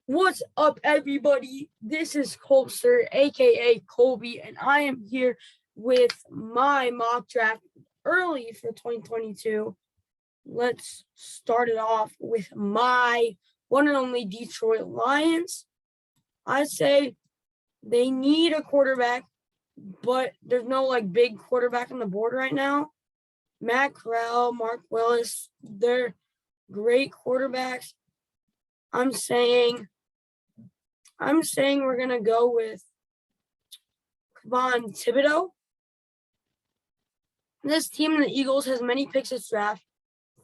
What's up, everybody? This is Colster, aka Colby, and I am here with my mock draft early for 2022. Let's start it off with my one and only Detroit Lions. I say they need a quarterback, but there's no big quarterback on the board right now. Matt Corral, Mark Willis, they're great quarterbacks. I'm saying we're gonna go with Von Thibodeau. This team in the Eagles has many picks this draft,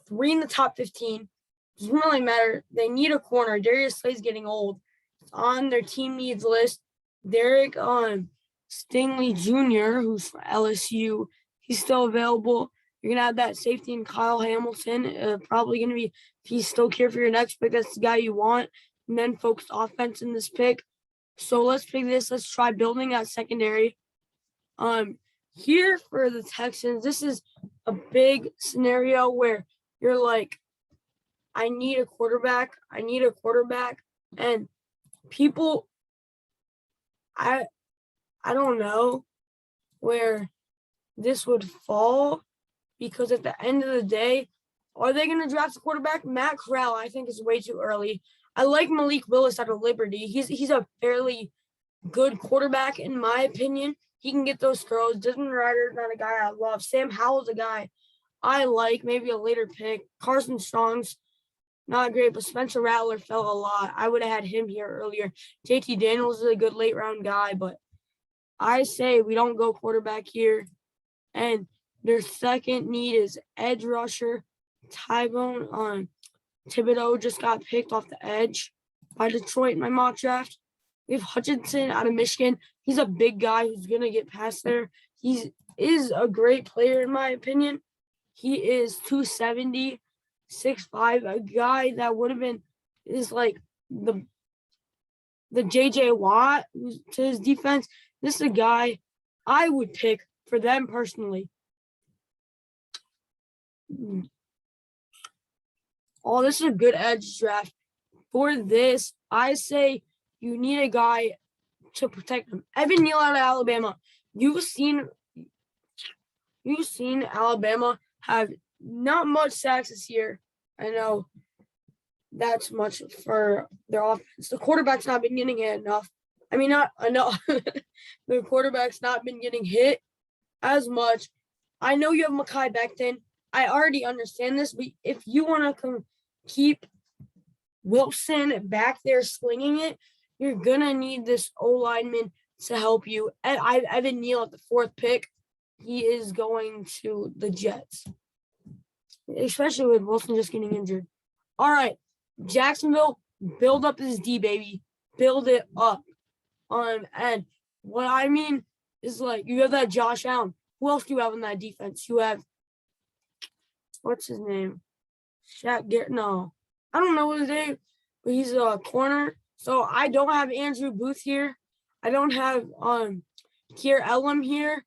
3 in the top 15. Doesn't really matter. They need a corner. Darius Slay's getting old. It's on their team needs list. Derek Stingley Jr., who's from LSU, he's still available. You're gonna have that safety in Kyle Hamilton. Probably gonna be, if he's still here for your next pick, that's the guy you want. And then focused offense in this pick. So let's pick this. Let's try building that secondary. Here for the Texans, this is a big scenario where you're like, I need a quarterback. And people, I don't know where this would fall, because at the end of the day, are they going to draft a quarterback? Matt Corral, I think, is way too early. I like Malik Willis out of Liberty. He's a fairly good quarterback, in my opinion. He can get those throws. Desmond Ridder's not a guy I love. Sam Howell's a guy I like, maybe a later pick. Carson Strong's not great, but Spencer Rattler fell a lot. I would have had him here earlier. JT Daniels is a good late-round guy, but I say we don't go quarterback here. And their second need is edge rusher. Tyvon Thibodeau just got picked off the edge by Detroit in my mock draft. We have Hutchinson out of Michigan. He's a big guy who's going to get past there. He is a great player, in my opinion. He is 270, 6'5", a guy that would have been, is like the J.J. Watt to his defense. This is a guy I would pick for them personally. Oh, this is a good edge draft. For this, I say you need a guy to protect him. Devin Lloyd out of Alabama. You've seen Alabama have not much sacks this year. I know that's much for their offense. The quarterback's not been getting hit enough. I mean, not enough. The quarterback's not been getting hit as much. I know you have Mekhi Becton. I already understand this, but if you want to keep Wilson back there slinging it, you're going to need this O-lineman to help you. And Evan Neal at the 4th pick, he is going to the Jets, especially with Wilson just getting injured. All right, Jacksonville, build up this D, baby. Build it up. And what I mean is, like, you have that Josh Allen. Who else do you have on that defense? You have, what's his name? Shaq Garrett. No, I don't know his name, but he's a corner. So I don't have Andrew Booth here. I don't have Kier Elam here.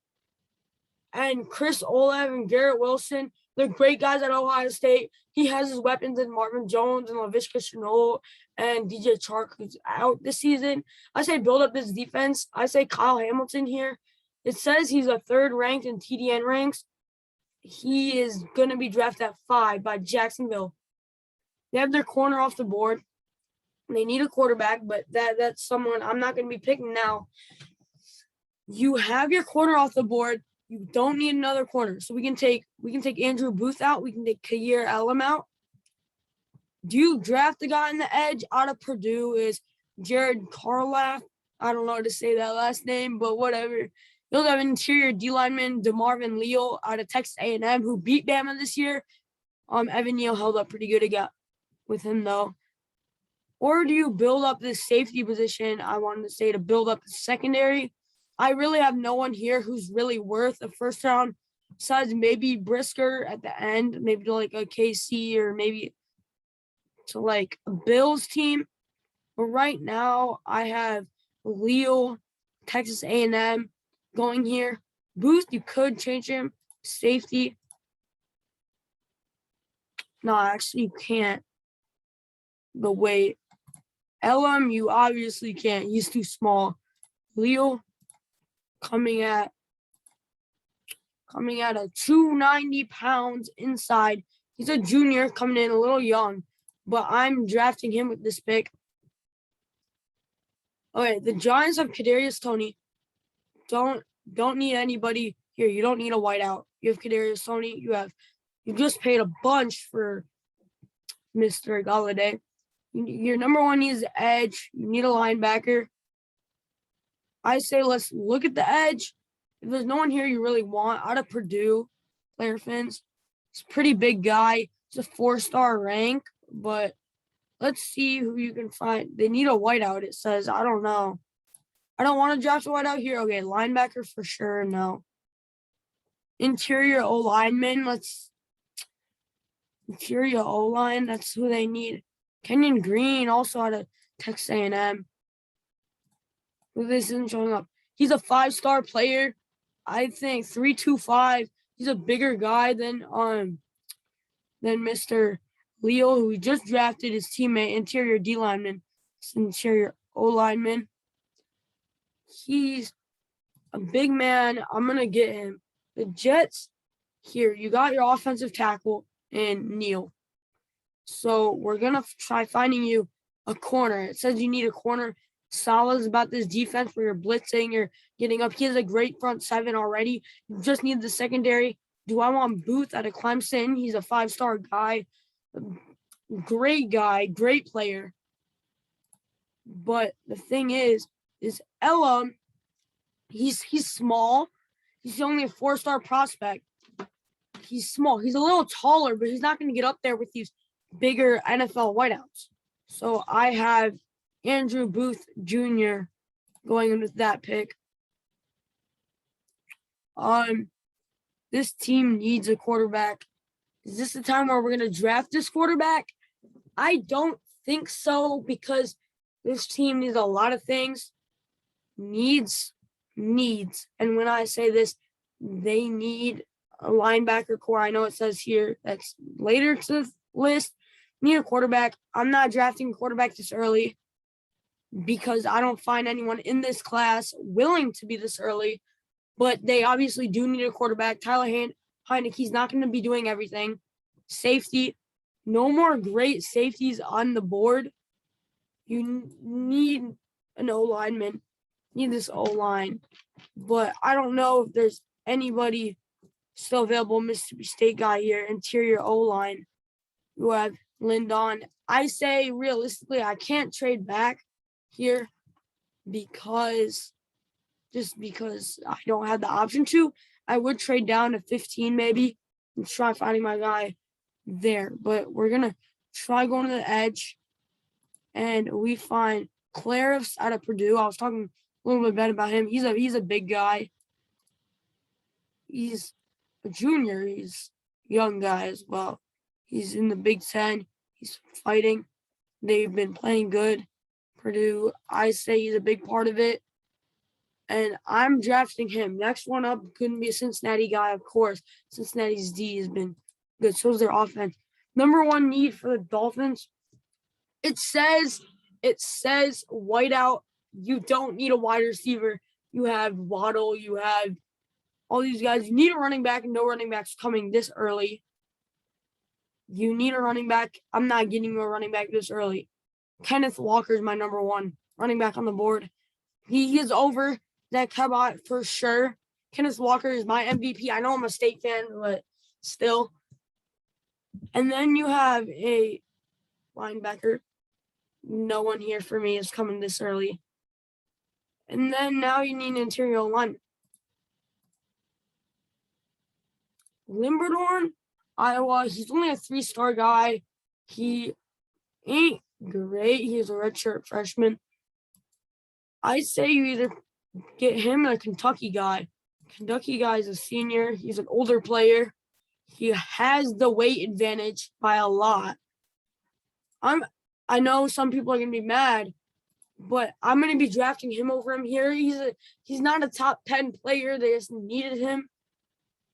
And Chris Olave and Garrett Wilson, they're great guys at Ohio State. He has his weapons in Marvin Jones and Laviska Shenault and DJ Chark, who's out this season. I say build up this defense. I say Kyle Hamilton here. It says he's a 3rd ranked in TDN ranks. He is going to be drafted at 5 by Jacksonville. They have their corner off the board. They need a quarterback, but that's someone I'm not going to be picking now. You have your corner off the board. You don't need another corner. So we can take Andrew Booth out. We can take Kier Elam out. Do you draft the guy on the edge out of Purdue? Is Jared Carlaff? I don't know how to say that last name, but whatever. You'll have interior D lineman DeMarvin Leal out of Texas A&M, who beat Bama this year. Evan Neal held up pretty good again with him, though. Or do you build up this safety position? I wanted to say to build up the secondary. I really have no one here who's really worth a 1st round, besides maybe Brisker at the end, maybe to like a KC or maybe to like a Bills team. But right now, I have Leal, Texas A&M going here. Booth, you could change him. Safety. No, actually, you can't. But wait. Elam, you obviously can't. He's too small. Leo coming at a 290 pounds inside. He's a junior coming in a little young, but I'm drafting him with this pick. Okay, the Giants have Kadarius Toney. Don't need anybody here. You don't need a wideout. You have Kadarius Toney. You just paid a bunch for Mr. Galladay. Your number one needs an edge. You need a linebacker. I say let's look at the edge. If there's no one here you really want out of Purdue, Player Fins, he's a pretty big guy. He's a 4-star rank, but let's see who you can find. They need a whiteout, it says. I don't know. I don't want to draft a whiteout here. Okay, linebacker for sure, no. Interior O-lineman, interior O-line, that's who they need. Kenyan Green, also out of Texas A&M. This isn't showing up. He's a 5-star player. I think 325. He's a bigger guy than Mr. Leo, who we just drafted, his teammate, interior D lineman, interior O lineman. He's a big man. I'm gonna get him. The Jets here. You got your offensive tackle in Neal. So we're gonna try finding you a corner. It says you need a corner. Salah's about this defense where you're blitzing, you're getting up. He has a great front seven already. You just need the secondary. Do I want Booth out of Clemson? He's a 5-star guy. Great guy, great player. But the thing is Elam, he's small. He's only a 4-star prospect. He's small. He's a little taller, but he's not going to get up there with these bigger NFL wideouts. So I have Andrew Booth Jr. going in with that pick. This team needs a quarterback. Is this the time where we're going to draft this quarterback? I don't think so, because this team needs a lot of things. Needs. And when I say this, they need a linebacker core. I know it says here that's later to the list. Need a quarterback. I'm not drafting a quarterback this early because I don't find anyone in this class willing to be this early. But they obviously do need a quarterback. Tyler Heineke's not going to be doing everything. Safety. No more great safeties on the board. You need an O-lineman. Need this O-line. But I don't know if there's anybody still available. Mississippi State guy here, interior O-line. You have Lindon. I say realistically, I can't trade back here because I don't have the option to. I would trade down to 15 maybe and try finding my guy there. But we're going to try going to the edge. And we find Claris out of Purdue. I was talking a little bit about him. He's a big guy. He's a junior. He's a young guy as well. He's in the Big Ten. He's fighting. They've been playing good. Purdue, I say he's a big part of it. And I'm drafting him. Next one up couldn't be a Cincinnati guy, of course. Cincinnati's D has been good. So is their offense. Number one need for the Dolphins. It says whiteout. You don't need a wide receiver. You have Waddle. You have all these guys. You need a running back, and no running backs coming this early. You need a running back. I'm not getting you a running back this early. Kenneth Walker is my number one running back on the board. He is over Zach Cabot for sure. Kenneth Walker is my MVP. I know I'm a State fan, but still. And then you have a linebacker. No one here for me is coming this early. And then now you need an interior lineman. Limberdorn, Iowa. He's only a 3-star guy. He ain't great. He's a redshirt freshman. I say you either get him or a Kentucky guy. Kentucky guy is a senior. He's an older player. He has the weight advantage by a lot. I know some people are gonna be mad, but I'm gonna be drafting him over him here. He's not a top 10 player. They just needed him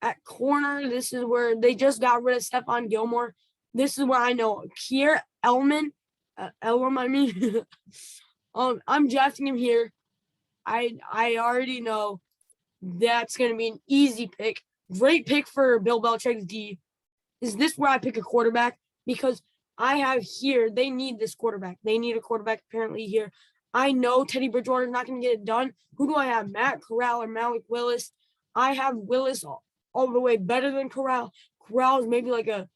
at corner. This is where they just got rid of Stephon Gilmore. This is where I know Kier Elman Elworm, I mean. I'm drafting him here. I already know that's going to be an easy pick. Great pick for Bill Belichick's D. Is this where I pick a quarterback? Because I have here, they need this quarterback. They need a quarterback apparently here. I know Teddy Bridgewater is not going to get it done. Who do I have? Matt Corral or Malik Willis? I have Willis all the way better than Corral. Corral is maybe like a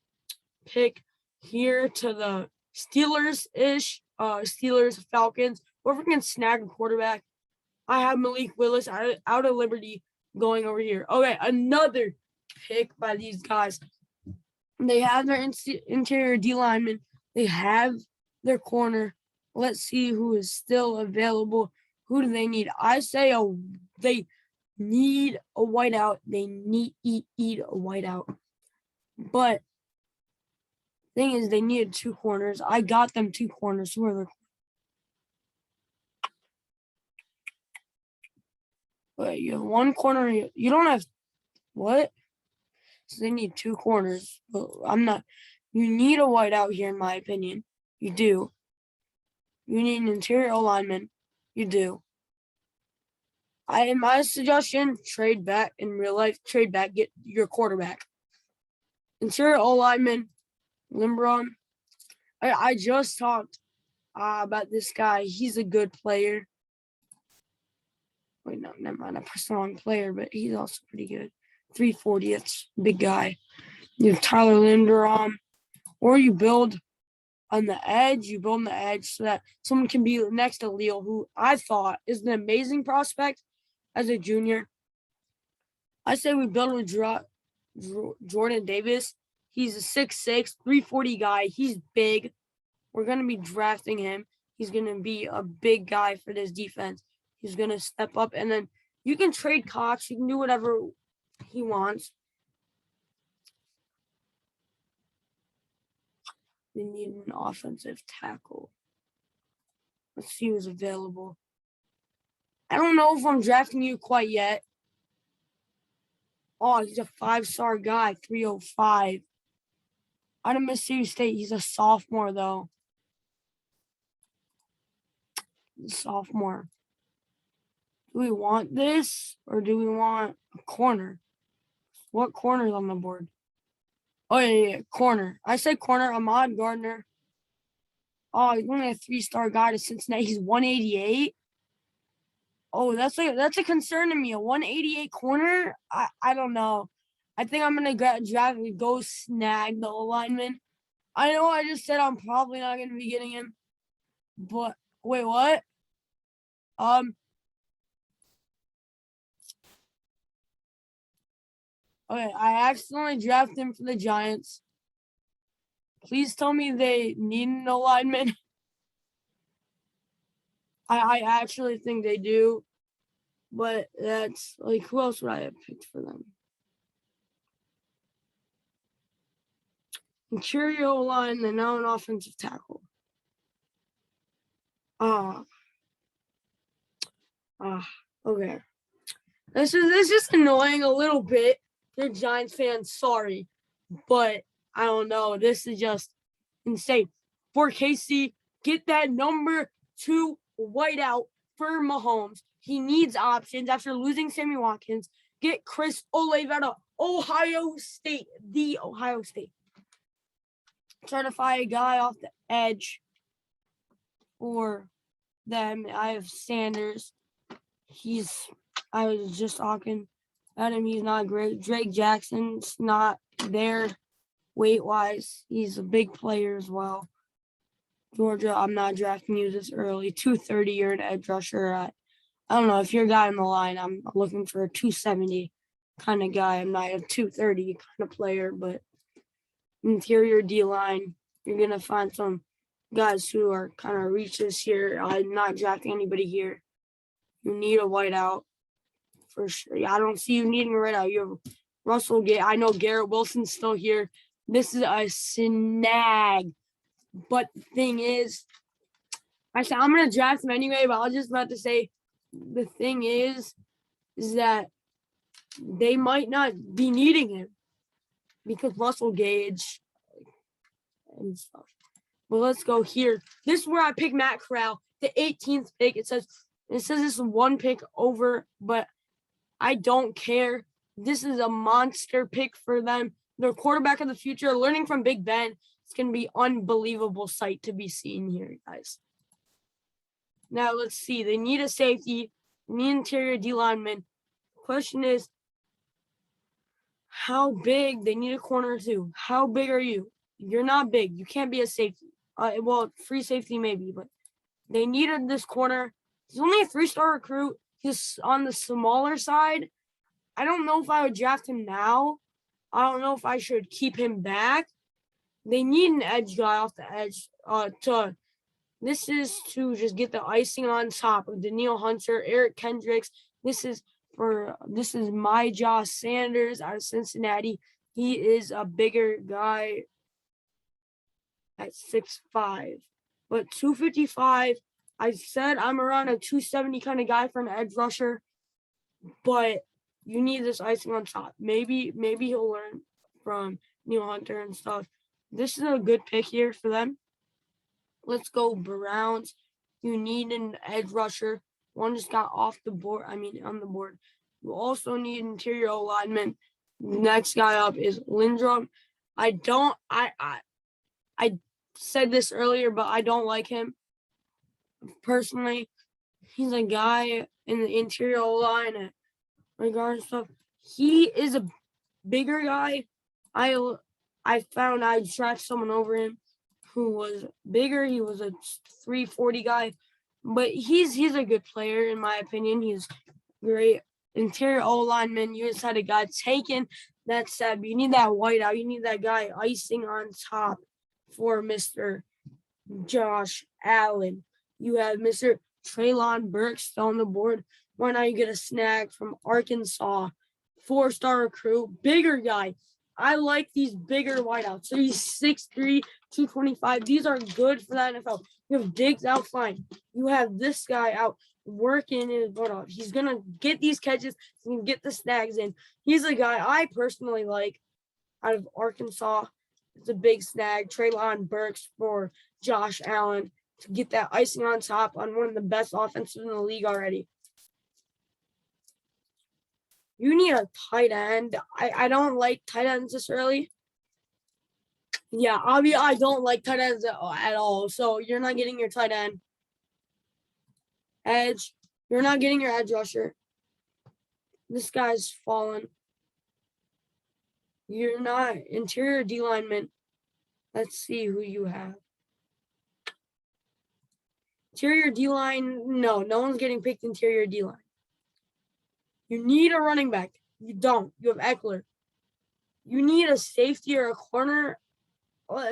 pick here to the Steelers-ish, Steelers, Falcons. Whoever can snag a quarterback. I have Malik Willis out of Liberty going over here. Okay, another pick by these guys. They have their interior D lineman. They have their corner. Let's see who is still available. Who do they need? I say they need a whiteout. They need a whiteout. But thing is, they needed 2 corners. I got them 2 corners. Who are their? Wait, you have 1 corner. You don't have what? So they need 2 corners. But I'm not. You need a whiteout here, in my opinion. You do. You need an interior lineman. You do. In my suggestion, trade back in real life. Trade back. Get your quarterback. Interior lineman, Limbron. I just talked about this guy. He's a good player. Wait, no, never mind. I pressed the wrong player, but he's also pretty good. 340. That's a big guy. You have Tyler Linderbaum, or you build on the edge. You build on the edge so that someone can be next to Leo, who I thought is an amazing prospect as a junior. I say we build with Jordan Davis. He's a 6'6", 340 guy. He's big. We're going to be drafting him. He's going to be a big guy for this defense. He's going to step up. And then you can trade Cox. You can do whatever he wants. They need an offensive tackle. Let's see who's available. I don't know if I'm drafting you quite yet. Oh, he's a 5-star guy, 305. Out of Mississippi State. He's a sophomore, though. Sophomore. Do we want this or do we want a corner? What corner is on the board? Oh, yeah, corner. I say corner. Ahmad Gardner. Oh, he's only a 3-star guy to Cincinnati. He's 188. Oh, that's a concern to me. A 188 corner? I don't know. I think I'm going to go snag the lineman. I know I just said I'm probably not going to be getting him. But, wait, what? Okay, I accidentally drafted him for the Giants. Please tell me they need an lineman. I actually think they do. But that's, like, who else would I have picked for them? Interior line, then now an offensive tackle. Okay. This is annoying a little bit. You're Giants fans, sorry. But I don't know. This is just insane. For Casey, get that number 2 whiteout for Mahomes. He needs options after losing Sammy Watkins. Get Chris Olave out of Ohio State. The Ohio State. Try to find a guy off the edge for them. I have Sanders. I was just talking about him. He's not great. Drake Jackson's not there weight-wise. He's a big player as well. Georgia, I'm not drafting you this early. 230, you're an edge rusher. I don't know. If you're a guy on the line, I'm looking for a 270 kind of guy. I'm not a 230 kind of player, but interior D-line, you're going to find some guys who are kind of reaches here. I'm not drafting anybody here. You need a whiteout for sure. I don't see you needing a whiteout. You have Russell Gay. I know Garrett Wilson's still here. This is a snag. But the thing is, I said I'm going to draft him anyway, but I was just about to say the thing is that they might not be needing him because Russell Gage and stuff. But let's go here. This is where I pick Matt Corral, the 18th pick. It says this is one pick over, but I don't care. This is a monster pick for them. Their quarterback of the future, learning from Big Ben. It's going to be unbelievable sight to be seen here, guys. Now, let's see. They need a safety, need interior D lineman. Question is, how big? They need a corner too. How big are you? You're not big. You can't be a safety. Well, free safety maybe, but they needed this corner. He's only a 3-star recruit. He's on the smaller side. I don't know if I would draft him now. I don't know if I should keep him back. They need an edge guy off the edge. This is to just get the icing on top of Daniil Hunter, Eric Kendricks. This is my Josh Sanders out of Cincinnati. He is a bigger guy at 6'5", but 255. I said I'm around a 270 kind of guy for an edge rusher, but you need this icing on top. Maybe he'll learn from Neil Hunter and stuff. This is a good pick here for them. Let's go Browns. You need an edge rusher. One just got off the board. On the board. You also need interior alignment. Next guy up is Lindrum. I said this earlier, but I don't like him personally. He's a guy in the interior line at regard stuff. He is a bigger guy. I found I drafted someone over him who was bigger. He was a 340 guy, but he's a good player in my opinion. He's great. Interior O lineman. You just had a guy taken. That's sad. You need that whiteout. You need that guy icing on top for Mr. Josh Allen. You have Mr. Treylon Burks still on the board. Why not you get a snag from Arkansas? 4-star recruit, bigger guy. I like these bigger wideouts. So he's 6'3", 225. These are good for the NFL. You have Diggs out fine. You have this guy out working his butt off. He's going to get these catches. He's going to get the snags in. He's a guy I personally like out of Arkansas. It's a big snag. Treylon Burks for Josh Allen to get that icing on top on one of the best offenses in the league already. You need a tight end. I don't like tight ends this early. Yeah, I don't like tight ends at all. So you're not getting your tight end. Edge. You're not getting your edge rusher. This guy's fallen. You're not interior D lineman. Let's see who you have. Interior D line. No one's getting picked interior D line. You need a running back. You don't. You have Eckler. You need a safety or a corner.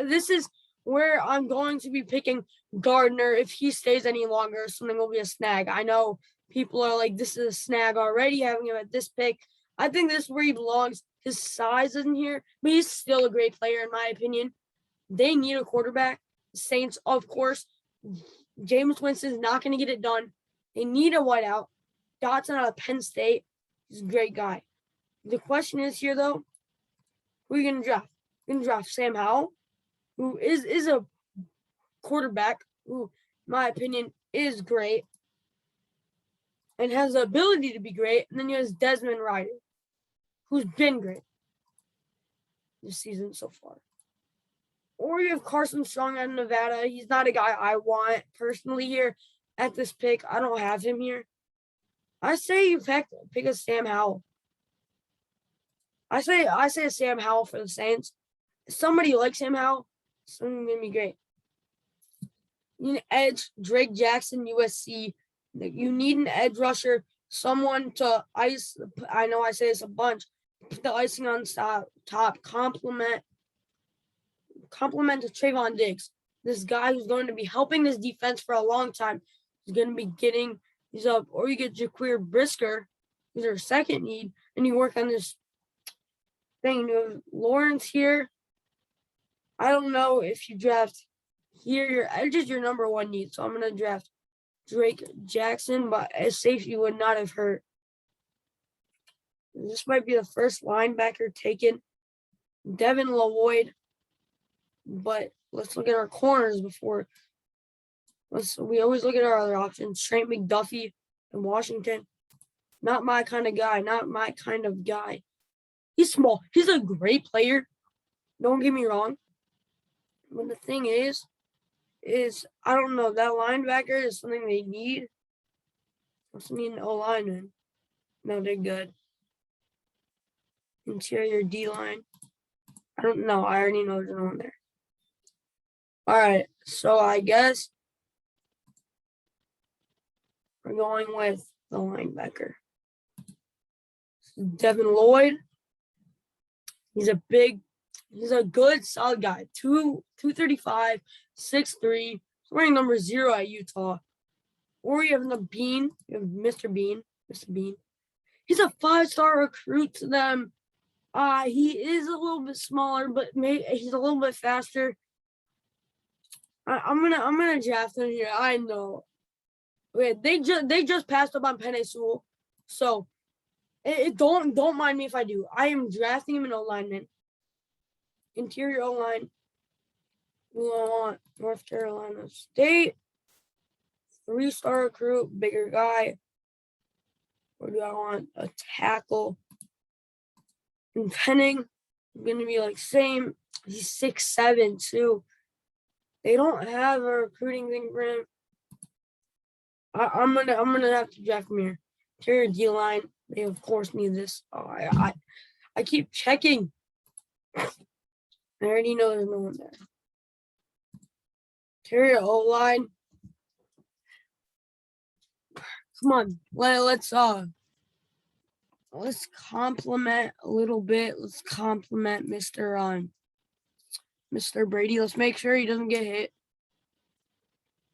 This is where I'm going to be picking Gardner. If he stays any longer, something will be a snag. I know people are like, this is a snag already, having him at this pick. I think this is where he belongs. His size isn't here, but he's still a great player in my opinion. They need a quarterback. Saints, of course. Jameis Winston's not going to get it done. They need a wideout. Dotson out of Penn State. He's a great guy. The question is here, though, who are you going to draft? You're going to draft Sam Howell, who is a quarterback who, in my opinion, is great and has the ability to be great. And then you have Desmond Ridder, who's been great this season so far. Or you have Carson Strong out of Nevada. He's not a guy I want personally here at this pick. I don't have him here. I say you pick a Sam Howell. I say a Sam Howell for the Saints. If somebody like Sam Howell, something gonna be great. You need an edge, Drake Jackson, USC. You need an edge rusher, someone to ice. I know I say this a bunch. Put the icing on top. Compliment to Trayvon Diggs. This guy who's going to be helping this defense for a long time. He's going to be getting. He's up, or you get Jaquir Brisker, who's their second need, and you work on this thing. You have Lawrence here. I don't know if you draft here, your edge is your number one need, so I'm going to draft Drake Jackson, but a safety would not have hurt. This might be the first linebacker taken. Devin Lloyd, but let's look at our corners before. We always look at our other options. Trent McDuffie in Washington. Not my kind of guy. Not my kind of guy. He's small. He's a great player. Don't get me wrong. But the thing is I don't know. That linebacker is something they need. Also need an O-lineman. No, they're good. Interior D-line. I don't know. I already know there's no one there. All right. So I guess we're going with the linebacker. Devin Lloyd. He's a good, solid guy. 235, 6'3", wearing number 0 at Utah. Or you have the Bean. You have Mr. Bean. Mr. Bean. He's a 5-star recruit to them. He is a little bit smaller, but he's a little bit faster. I'm gonna draft him here. I know. Wait, they just passed up on Penei Sewell, so don't mind me if I do. I am drafting him in O-lineman. Interior O-line. We want North Carolina State. 3-star recruit, bigger guy. Or do I want a tackle? And Penning is going to be like same. He's 6'7" too. They don't have a recruiting thing for him. I'm gonna have to draft him here. Interior D-line. They of course need this. I keep checking. I already know there's no one there. Interior O-line. Come on, let's compliment a little bit. Let's compliment Mr. Brady. Let's make sure he doesn't get hit.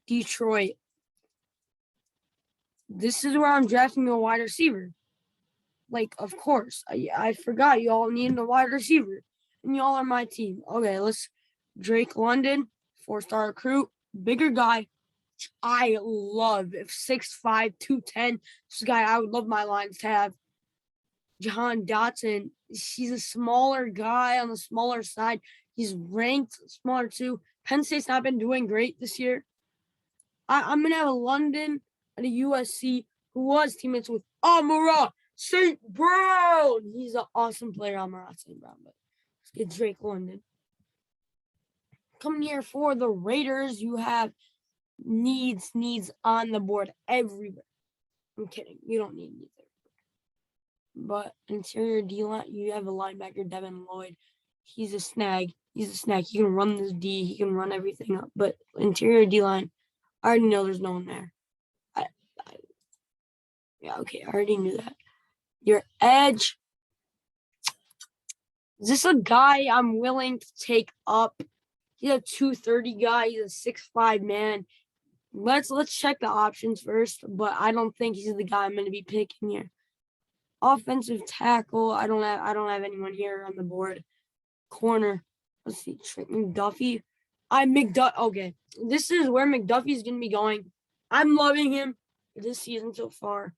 Detroit. This is where I'm drafting a wide receiver. Like, of course, I forgot you all need a wide receiver, and y'all are my team. Okay, let's Drake London, 4-star recruit, bigger guy. I love 6'5", 210. This guy I would love my Lions to have. John Dotson. He's a smaller guy on the smaller side. He's ranked smaller too. Penn State's not been doing great this year. I'm gonna have a London at a USC who was teammates with Amara St. Brown. He's an awesome player, Amara St. Brown. But let's get Drake London. Coming here for the Raiders, you have needs on the board everywhere. I'm kidding. You don't need needs everywhere. But interior D-line, you have a linebacker, Devin Lloyd. He's a snag. He can run this D. He can run everything up. But interior D-line, I already know there's no one there. Yeah, okay. I already knew that. Your edge. Is this a guy I'm willing to take up? He's a 230 guy. He's a 6'5" man. Let's check the options first, but I don't think he's the guy I'm going to be picking here. Offensive tackle. I don't have anyone here on the board. Corner. Let's see. Trent McDuffie. Okay. This is where McDuffie's going to be going. I'm loving him this season so far,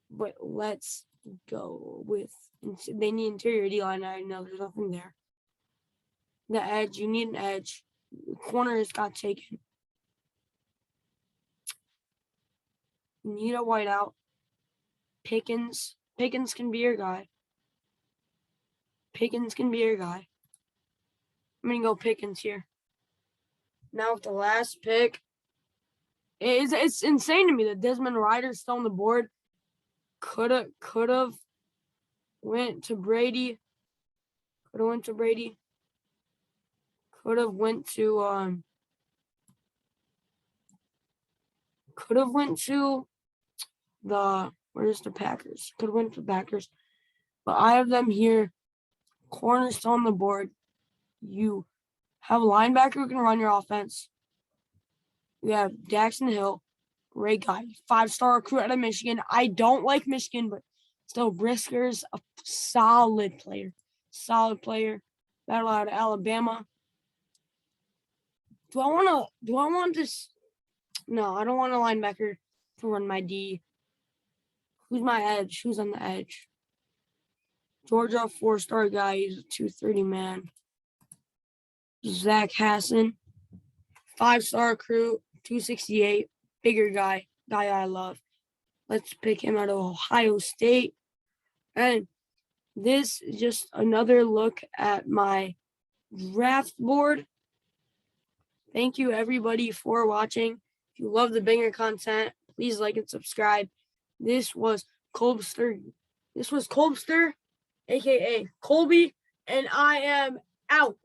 but let's go with. They need interior D-line. I know there's nothing there. The edge. You need an edge. Corner has got taken. You need a whiteout. Pickens. Pickens can be your guy. I'm going to go Pickens here. Now with the last pick. It's insane to me that Desmond Ridder's still on the board. Could have went to Brady. Could have went to where's the Packers? Could have went to Packers. But I have them here. Corner still on the board. You have a linebacker who can run your offense. You have Jackson Hill, great guy, 5-star recruit out of Michigan. I don't like Michigan, but still, Brisker's a solid player. Battle out of Alabama. Do I want this? No, I don't want a linebacker to run my D. Who's my edge? Who's on the edge? Georgia, 4-star guy. He's a 230 man. Zach Hassan. 5-star recruit, 268, bigger guy I love. Let's pick him out of Ohio State. And this is just another look at my draft board. Thank you, everybody, for watching. If you love the banger content, please like and subscribe. This was Colbster. This was Colbster, a.k.a. Colby, and I am out.